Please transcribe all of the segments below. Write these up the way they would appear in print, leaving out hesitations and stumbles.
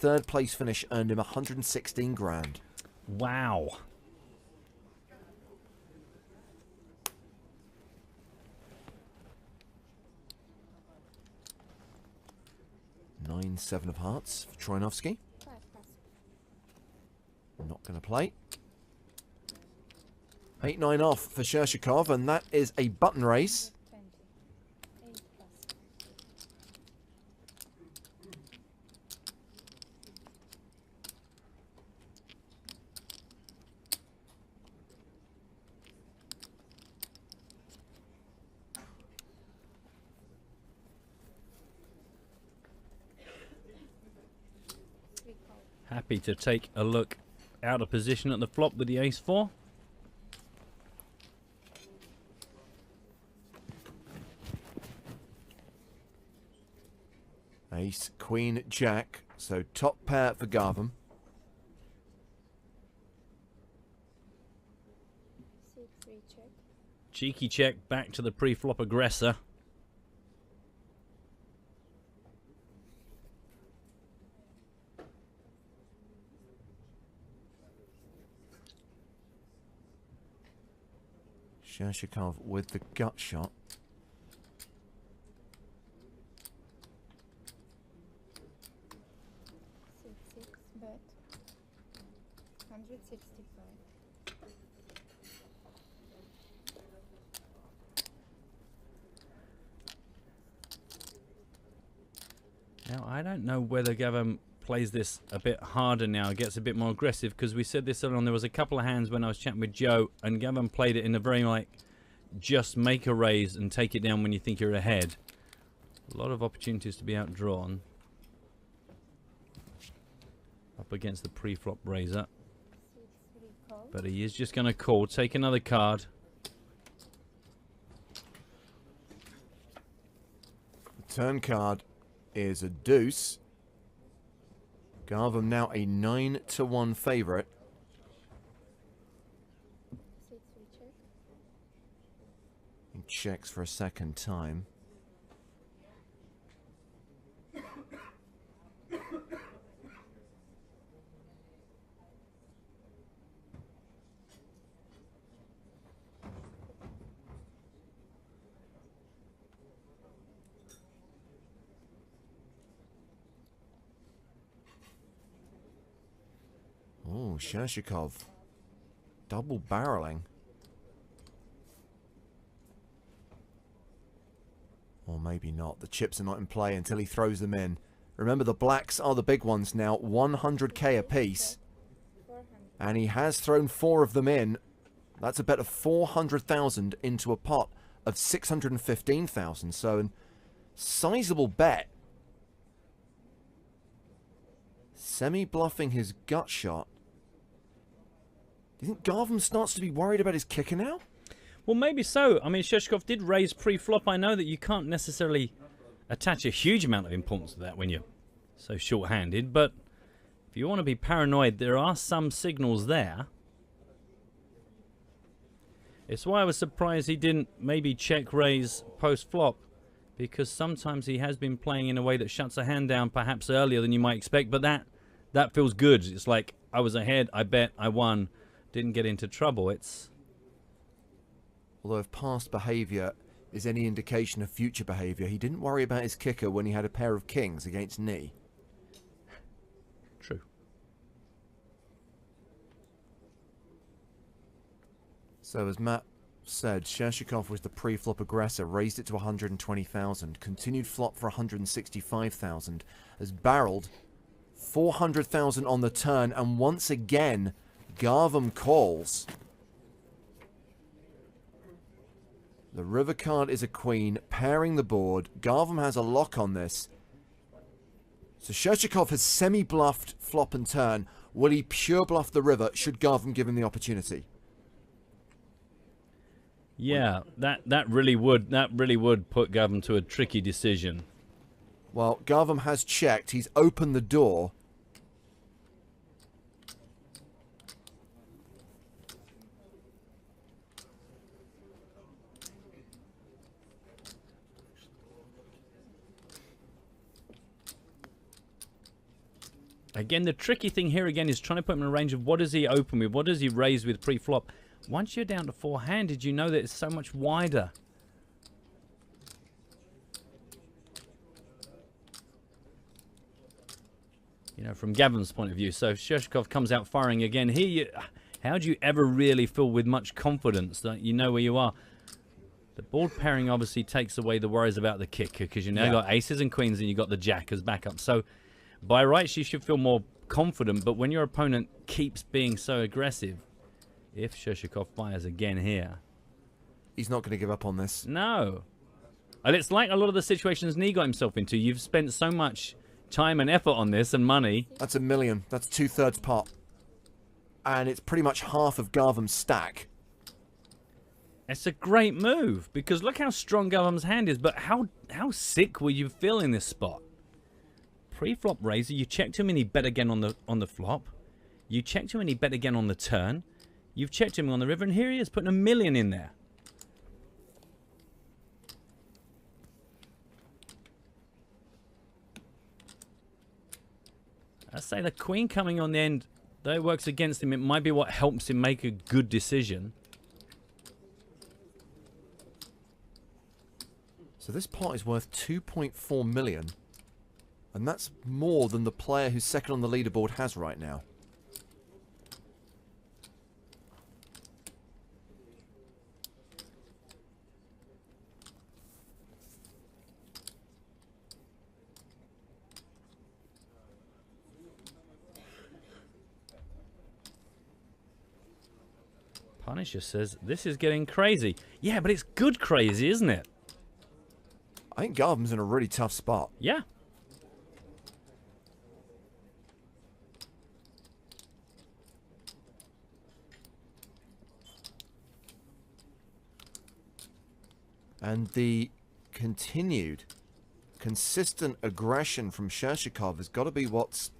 third place finish earned him 116 grand. Wow. Nine, seven of hearts for Troyanovskiy. Not going to play. 8-9 off for Shirshikov, and that is a button race. Happy to take a look out of position at the flop with the ace-4. Ace, queen, jack. So top pair for Ghavam. Cheeky check back to the pre-flop aggressor. Shirshikov with the gut shot. Bet 165. Now, I don't know whether Ghavam plays this a bit harder now, gets a bit more aggressive, because we said this earlier on. There was a couple of hands when I was chatting with Joe, and Ghavam played it in a very, like, just make a raise and take it down when you think you're ahead. A lot of opportunities to be outdrawn. Up against the pre-flop raiser. But he is just going to call, take another card. The turn card is a deuce. Ghavam now a 9-1 favourite. He checks for a second time. Oh, Shirshikov. Double barreling. Or maybe not. The chips are not in play until he throws them in. Remember, the blacks are the big ones now. 100k apiece. And he has thrown 4 of them in. That's a bet of 400,000 into a pot of 615,000. So a sizable bet. Semi-bluffing his gut shot. Do you think Ghavam starts to be worried about his kicker now? Well, maybe so. I mean, Shirshikov did raise pre-flop. I know that you can't necessarily attach a huge amount of importance to that when you're so short-handed, but if you want to be paranoid, there are some signals there. It's why I was surprised he didn't maybe check raise post-flop, because sometimes he has been playing in a way that shuts a hand down perhaps earlier than you might expect, but that feels good. It's like, I was ahead, I bet, I won, didn't get into trouble. It's... Although if past behaviour is any indication of future behaviour, he didn't worry about his kicker when he had a pair of kings against knee. True. So as Matt said, Shirshikov was the pre-flop aggressor, raised it to 120,000, continued flop for 165,000, has barreled 400,000 on the turn, and once again, Ghavam calls. The river card is a queen, pairing the board. Ghavam has a lock on this. So Shirshikov has semi-bluffed flop and turn. Will he pure bluff the river should Ghavam give him the opportunity? Yeah, that really would put Ghavam to a tricky decision. Well, Ghavam has checked. He's opened the door. Again, the tricky thing here again is trying to put him in a range of what does he open with, what does he raise with pre-flop. Once you're down to 4-handed, you know that it's so much wider. You know, from Gavam's point of view. So Shirshikov comes out firing again. Here, how do you ever really feel with much confidence that you know where you are? The board pairing obviously takes away the worries about the kicker because you now got aces and queens and you got the jack as backup. So by rights, you should feel more confident. But when your opponent keeps being so aggressive, if Shirshikov fires again here, he's not going to give up on this. No. And it's like a lot of the situations Nee got himself into. You've spent so much time and effort on this and money. That's $1 million. That's 2/3 pot. And it's pretty much half of Ghavam's stack. It's a great move because look how strong Ghavam's hand is, but how sick will you feel in this spot? Pre-flop raiser, you checked him and he bet again on the flop. You checked him and he bet again on the turn. You've checked him on the river and here he is putting $1 million in there. I say the queen coming on the end, though it works against him, it might be what helps him make a good decision. So this pot is worth 2.4 million. And that's more than the player who's second on the leaderboard has right now. Punisher says, this is getting crazy. Yeah, but it's good crazy, isn't it? I think Ghavam's in a really tough spot. Yeah. And the continued, consistent aggression from Shirshikov has got to be what's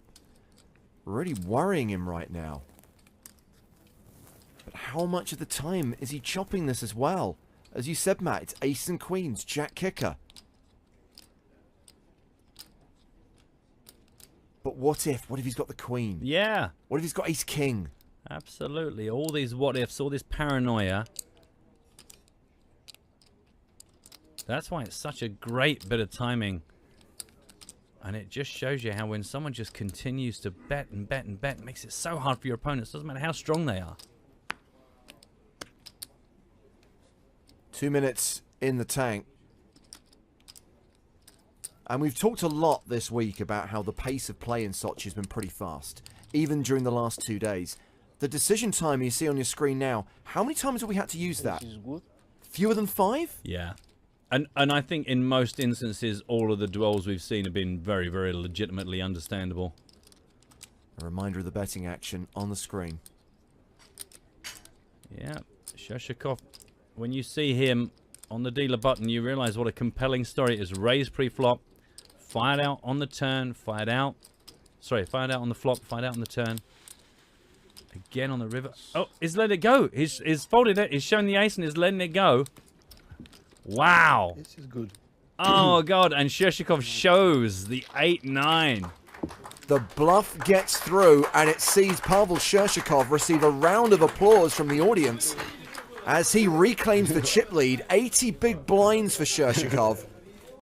really worrying him right now. But how much of the time is he chopping this as well? As you said, Matt, it's ace and queens, jack kicker. But what if? What if he's got the queen? Yeah. What if he's got ace king? Absolutely. All these what ifs, all this paranoia. That's why it's such a great bit of timing. And it just shows you how when someone just continues to bet and bet and bet, it makes it so hard for your opponents. Doesn't matter how strong they are. 2 minutes in the tank. And we've talked a lot this week about how the pace of play in Sochi has been pretty fast, even during the last 2 days. The decision time you see on your screen now, how many times have we had to use that? Fewer than 5? Yeah. And I think in most instances, all of the duels we've seen have been very, very legitimately understandable. A reminder of the betting action on the screen. Yeah, Shirshikov, when you see him on the dealer button, you realize what a compelling story it is. Raised pre-flop, fired out on the turn, fired out. Sorry, fired out on the flop, fired out on the turn. Again on the river. Oh, he's let it go. He's folded it. He's shown the ace and he's letting it go. Wow. This is good. Oh, God. And Shirshikov shows the 8-9. The bluff gets through, and it sees Pavel Shirshikov receive a round of applause from the audience as he reclaims the chip lead. 80 big blinds for Shirshikov.